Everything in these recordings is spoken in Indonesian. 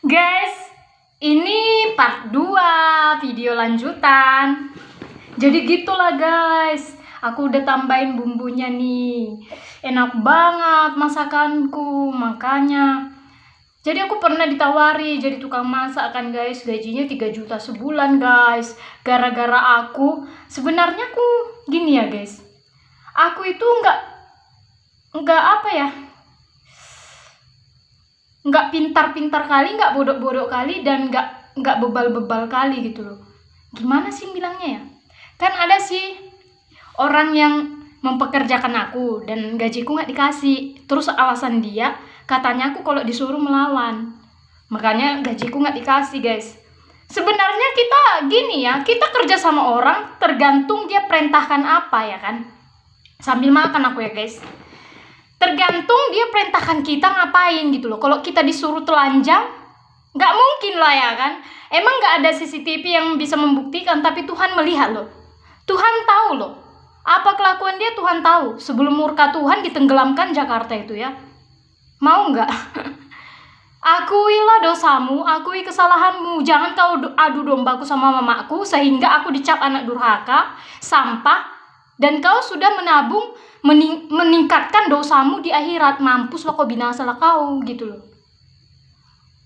Guys, ini part 2 video lanjutan. Jadi gitulah guys, aku udah tambahin bumbunya nih. Enak banget masakanku, makanya. Jadi aku pernah ditawari jadi tukang masak kan guys, gajinya 3 juta sebulan guys. Gara-gara sebenarnya aku gini ya guys. Aku itu nggak pintar-pintar kali, nggak bodoh-bodoh kali, dan nggak bebal-bebal kali gitu loh. Gimana sih bilangnya ya? Kan ada sih orang yang mempekerjakan aku dan gajiku nggak dikasih. Terus alasan dia, katanya aku kalau disuruh melawan. Makanya gajiku nggak dikasih guys. Sebenarnya kita gini ya, kita kerja sama orang tergantung dia perintahkan apa ya kan. Sambil makan aku ya guys. Tergantung dia perintahkan kita ngapain gitu loh. Kalau kita disuruh telanjang, nggak mungkin lah ya kan. Emang nggak ada CCTV yang bisa membuktikan, tapi Tuhan melihat loh. Tuhan tahu loh. Apa kelakuan dia Tuhan tahu. Sebelum murka Tuhan ditenggelamkan Jakarta itu ya. Mau nggak? Akuilah dosamu, akui kesalahanmu. Jangan kau adu dombaku sama mamaku sehingga aku dicap anak durhaka, sampah, dan kau sudah menabung meningkatkan dosamu di akhirat. Mampus lo, kau binasa lah kau gitu loh.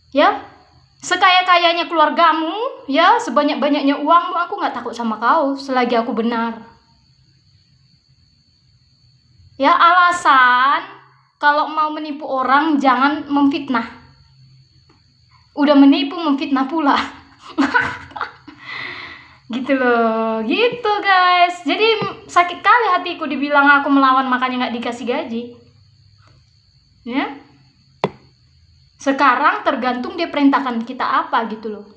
Ya, sekaya-kayanya keluargamu, ya, sebanyak-banyaknya uangmu, aku nggak takut sama kau selagi aku benar. Ya, alasan kalau mau menipu orang jangan memfitnah. Udah menipu memfitnah pula. Gitu loh, gitu guys. Jadi sakit kali hatiku dibilang aku melawan makanya nggak dikasih gaji. Ya. Sekarang tergantung dia perintahkan kita apa gitu loh.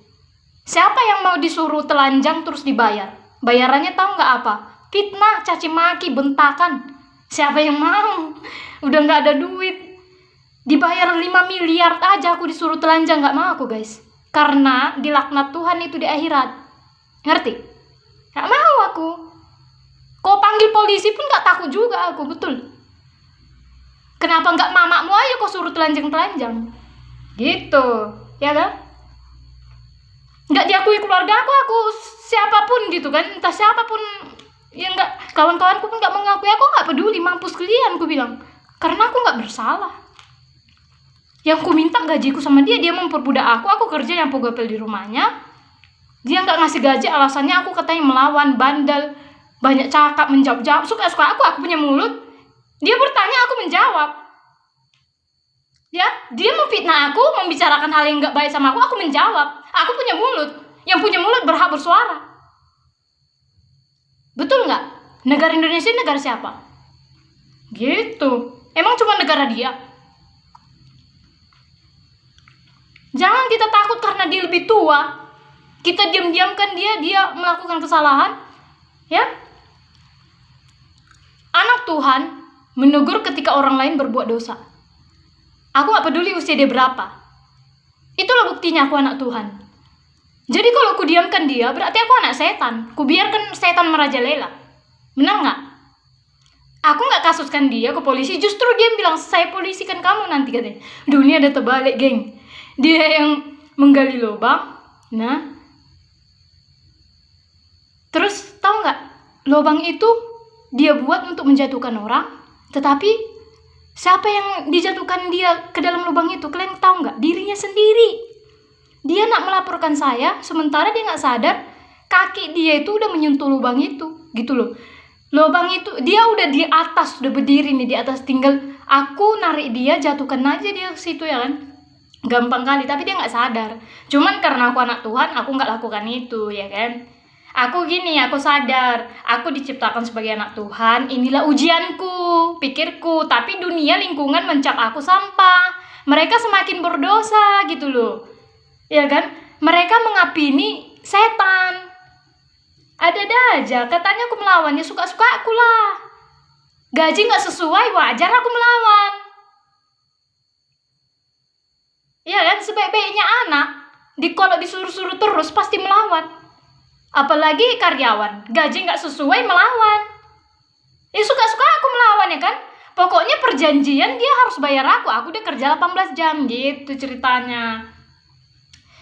Siapa yang mau disuruh telanjang terus dibayar? Bayarannya tahu nggak apa? Fitnah, caci maki, bentakan. Siapa yang mau? Udah nggak ada duit. Dibayar 5 miliar aja aku disuruh telanjang, nggak mau aku guys. Karena dilaknat Tuhan itu di akhirat. Ngerti? Nggak mau aku. Kau panggil polisi pun nggak takut juga aku, betul. Kenapa nggak mamamu aja kau suruh telanjang-telanjang? Gitu, ya kan? Nggak diakui keluarga aku siapapun gitu kan, entah siapapun, ya nggak, kawan-kawanku pun nggak mengakui aku, nggak peduli, mampus kalian, aku bilang, karena aku nggak bersalah. Yang ku minta gajiku sama dia memperbudak aku kerja yang pegawai di rumahnya, dia nggak ngasih gaji, alasannya aku katanya melawan, bandel, banyak cakap, menjawab, suka-suka aku punya mulut, dia bertanya aku menjawab. Ya, dia memfitnah aku, membicarakan hal yang nggak baik sama aku menjawab. Aku punya mulut, yang punya mulut berhak bersuara. Betul nggak? Negara Indonesia negara siapa? Gitu. Emang cuma negara dia? Jangan kita takut karena dia lebih tua. Kita diam-diamkan dia melakukan kesalahan. Ya. Anak Tuhan menegur ketika orang lain berbuat dosa. Aku gak peduli usia dia berapa. Itulah buktinya aku anak Tuhan. Jadi kalau aku diamkan dia, berarti aku anak setan. Ku biarkan setan merajalela. Benar gak? Aku gak kasuskan dia ke polisi. Justru dia bilang, saya polisikan kamu nanti katanya. Dunia ada terbalik, geng. Dia yang menggali lubang. Nah, terus tahu nggak, lubang itu dia buat untuk menjatuhkan orang, tetapi siapa yang dijatuhkan dia ke dalam lubang itu? Kalian tahu nggak? Dirinya sendiri. Dia nak melaporkan saya, sementara dia nggak sadar kaki dia itu udah menyentuh lubang itu, gitu loh. Lubang itu dia udah di atas, udah berdiri nih di atas, tinggal aku narik dia, jatuhkan aja dia ke situ ya kan. Gampang kali, tapi dia nggak sadar. Cuman karena aku anak Tuhan, aku nggak lakukan itu ya kan. Aku gini, aku sadar, aku diciptakan sebagai anak Tuhan, inilah ujianku, pikirku, tapi dunia lingkungan mencap aku sampah. Mereka semakin berdosa gitu loh. Ya kan? Mereka mengapini setan. Ada aja, katanya aku melawan, ya suka-suka aku lah. Gaji nggak sesuai, wajar aku melawan. Ya kan, sebaik-baiknya anak, kalau disuruh-suruh terus pasti melawan. Apalagi karyawan, gaji nggak sesuai melawan. Ya suka-suka aku melawan ya kan. Pokoknya perjanjian dia harus bayar aku udah kerja 18 jam gitu ceritanya.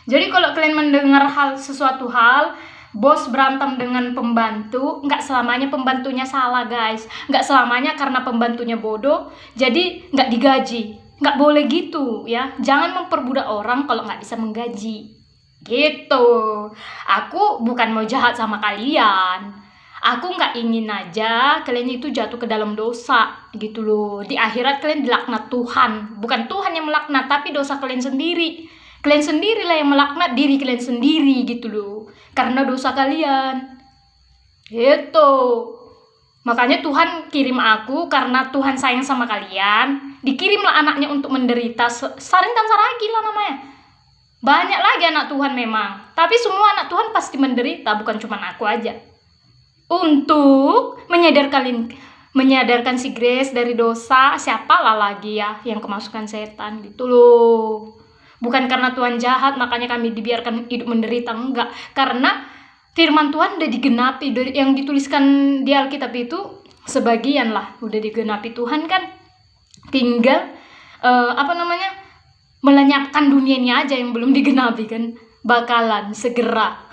Jadi kalau kalian mendengar sesuatu hal, bos berantem dengan pembantu, nggak selamanya pembantunya salah guys. Nggak selamanya karena pembantunya bodoh, jadi nggak digaji. Nggak boleh gitu ya. Jangan memperbudak orang kalau nggak bisa menggaji. Gitu. Aku bukan mau jahat sama kalian. Aku nggak ingin aja kalian itu jatuh ke dalam dosa gitu loh. Di akhirat kalian dilaknat Tuhan. Bukan Tuhan yang melaknat, tapi dosa kalian sendiri. Kalian sendirilah yang melaknat diri kalian sendiri gitu loh. Karena dosa kalian. Gitu. Makanya Tuhan kirim aku karena Tuhan sayang sama kalian. Dikirimlah anaknya untuk menderita. Sarintan saragi lah namanya. Banyak lagi anak Tuhan memang. Tapi semua anak Tuhan pasti menderita. Bukan cuma aku aja. Untuk menyadarkan si Grace dari dosa. Siapalah lagi ya yang kemasukan setan gitu loh. Bukan karena Tuhan jahat makanya kami dibiarkan hidup menderita, enggak. Karena firman Tuhan udah digenapi, yang dituliskan di Alkitab itu sebagian lah udah digenapi Tuhan kan. Tinggal melenyapkan dunia ini aja yang belum digenapi kan. Bakalan segera.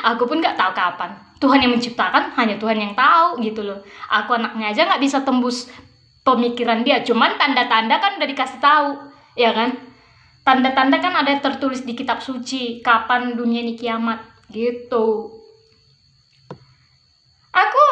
Aku pun nggak tahu kapan. Tuhan yang menciptakan, hanya Tuhan yang tahu gitu loh. Aku anaknya aja nggak bisa tembus pemikiran dia. Cuman tanda-tanda kan udah dikasih tahu, ya kan? Tanda-tanda kan ada tertulis di kitab suci kapan dunia ini kiamat gitu. Aku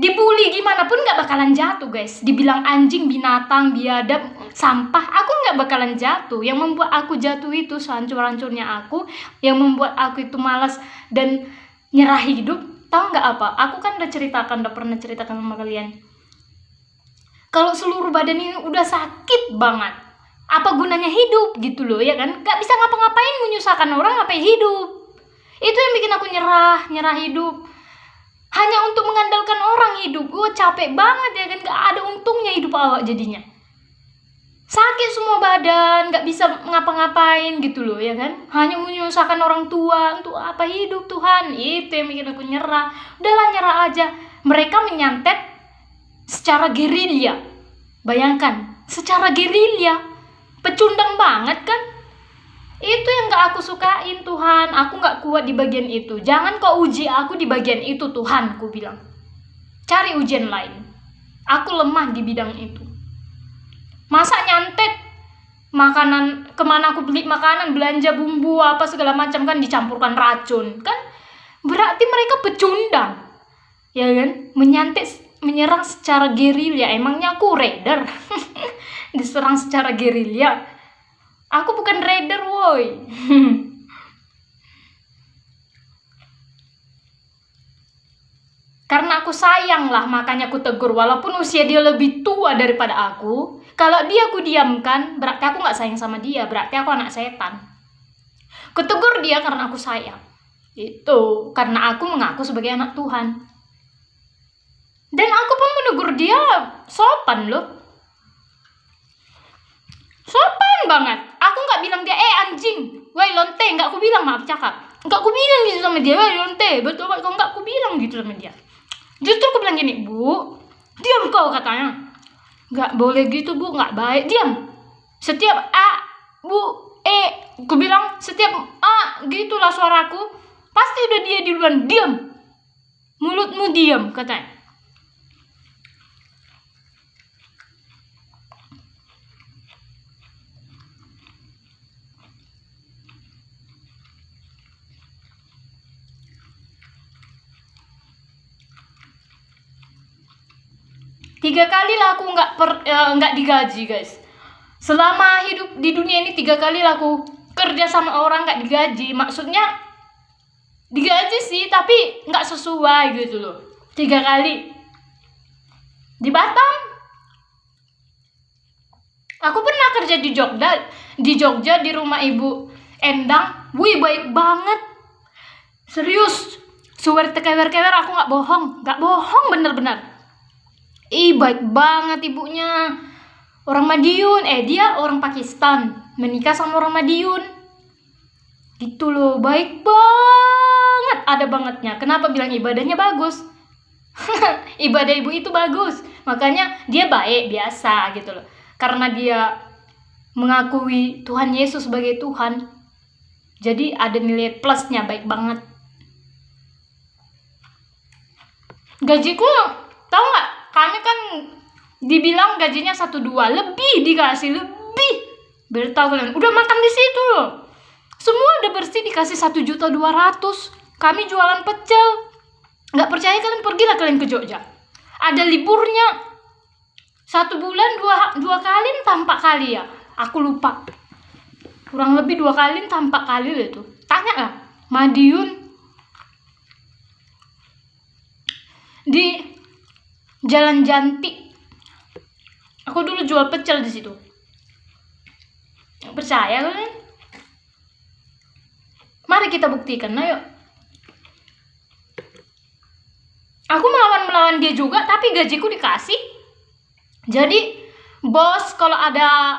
dibully gimana pun gak bakalan jatuh guys. Dibilang anjing, binatang, biadab, sampah, aku gak bakalan jatuh. Yang membuat aku jatuh itu sehancur-hancurnya aku, yang membuat aku itu malas dan nyerah hidup. Tahu gak apa? Aku kan udah pernah ceritakan sama kalian. Kalau seluruh badan ini udah sakit banget, apa gunanya hidup gitu loh ya kan? Gak bisa ngapa-ngapain, menyusahkan orang, ngapain hidup? Itu yang bikin aku nyerah hidup. Hanya untuk mengandalkan orang hidup. Gue capek banget ya kan, gak ada untungnya hidup awak jadinya. Sakit semua badan, gak bisa ngapa-ngapain gitu loh ya kan. Hanya menyusahkan orang tua, untuk apa hidup Tuhan? Itu yang bikin aku nyerah. Udahlah nyerah aja. Mereka menyantet secara gerilya. Bayangkan, secara gerilya. Pecundang banget kan? Itu yang gak aku sukain Tuhan. Aku gak kuat di bagian itu. Jangan kau uji aku di bagian itu Tuhan, ku bilang. Cari ujian lain. Aku lemah di bidang itu. Masa nyantet makanan, kemana aku beli makanan, belanja bumbu apa segala macam kan dicampurkan racun. Kan berarti mereka pecundang. Ya kan? Menyerang secara gerilya. Emangnya aku raider? Diserang secara gerilya. Aku bukan raider woi. Karena aku sayang lah, makanya aku tegur. Walaupun usia dia lebih tua daripada aku. Kalau dia aku diamkan, berarti aku gak sayang sama dia. Berarti aku anak setan. Kutegur dia karena aku sayang. Itu karena aku mengaku sebagai anak Tuhan. Dan aku pun menegur dia sopan loh. Sopan banget. Aku gak bilang dia, anjing, woi lonte, gak aku bilang, maaf cakap. Gak aku bilang gitu sama dia, woi lonte, betul kau gak aku bilang gitu sama dia. Justru aku bilang gini, Bu, diam kau katanya. Gak boleh gitu Bu, gak baik, diam. Setiap Bu, aku bilang setiap gitulah suaraku, pasti udah dia duluan, diam. Mulutmu diam katanya. 3 kali lah aku nggak digaji guys. Selama hidup di dunia ini 3 kali lah aku kerja sama orang nggak digaji. Maksudnya digaji sih tapi nggak sesuai gitu loh. 3 kali di Batam. Aku pernah kerja di Jogja di rumah Ibu Endang. Wih baik banget, serius. Suwer kewer-kewer aku nggak bohong bener-bener. Baik banget ibunya. Orang Madiun, dia orang Pakistan, menikah sama orang Madiun. Gitu loh, baik banget, ada bangetnya. Kenapa bilang ibadahnya bagus? Ibadah ibu itu bagus. Makanya dia baik biasa gitu loh. Karena dia mengakui Tuhan Yesus sebagai Tuhan. Jadi ada nilai plusnya, baik banget. Gajiku, tahu nggak? Kami kan dibilang gajinya 1,2, lebih dikasih, lebih. Biar tahu kalian, udah makan di situ loh. Semua udah bersih dikasih 1,2 juta. Kami jualan pecel. Nggak percaya kalian, pergilah kalian ke Jogja. Ada liburnya 1 bulan dua kali entah 4 kali ya. Aku lupa. Kurang lebih 2 kali entah 4 kali itu. Tanya lah, Madiun di Jalan Janti. Aku dulu jual pecel di situ. Percaya kalian? Mari kita buktikan, ayo. Aku melawan dia juga, tapi gajiku dikasih. Jadi bos kalau ada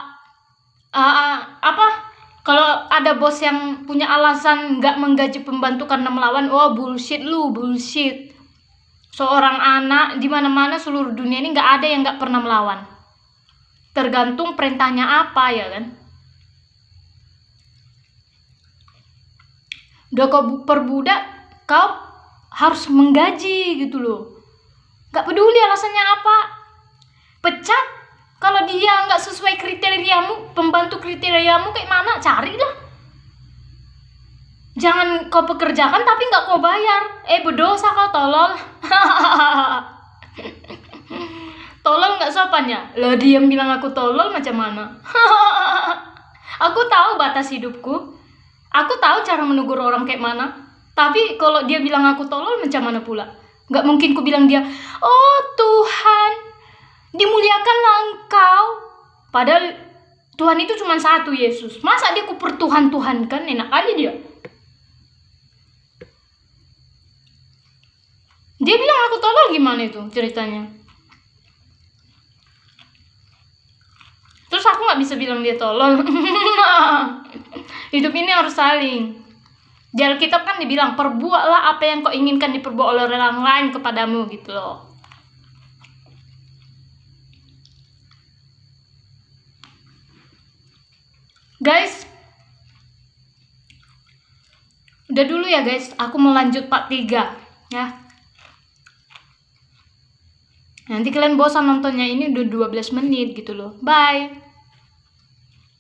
kalau ada bos yang punya alasan nggak menggaji pembantu karena melawan, oh bullshit lu, bullshit. Seorang anak di mana-mana seluruh dunia ini nggak ada yang nggak pernah melawan. Tergantung perintahnya apa, ya kan? Udah kau perbudak, kau harus menggaji gitu loh. Gak peduli alasannya apa. Pecat kalau dia nggak sesuai kriteriamu, pembantu kriteriamu kayak mana, carilah. Jangan kau pekerjakan tapi nggak kau bayar. Berdosa kau, tolol. Tolol nggak sopannya. Lah dia bilang aku tolol, macam mana? Aku tahu batas hidupku. Aku tahu cara menegur orang kayak mana. Tapi kalau dia bilang aku tolol, macam mana pula? Gak mungkin ku bilang dia, oh Tuhan, dimuliakanlah Engkau. Padahal Tuhan itu cuma satu, Yesus. Masa dia ku pertuhan-tuhankan? Enak aja dia. Dia bilang aku tolol, gimana itu ceritanya? Terus aku gak bisa bilang dia tolol. Hidup ini harus saling. Di Alkitab kan dibilang, perbuatlah apa yang kau inginkan diperbuat oleh orang lain kepadamu, gitu loh. Guys, udah dulu ya guys, aku mau lanjut part 3 ya. Nanti kalian bosan nontonnya, ini udah 12 menit gitu loh. Bye.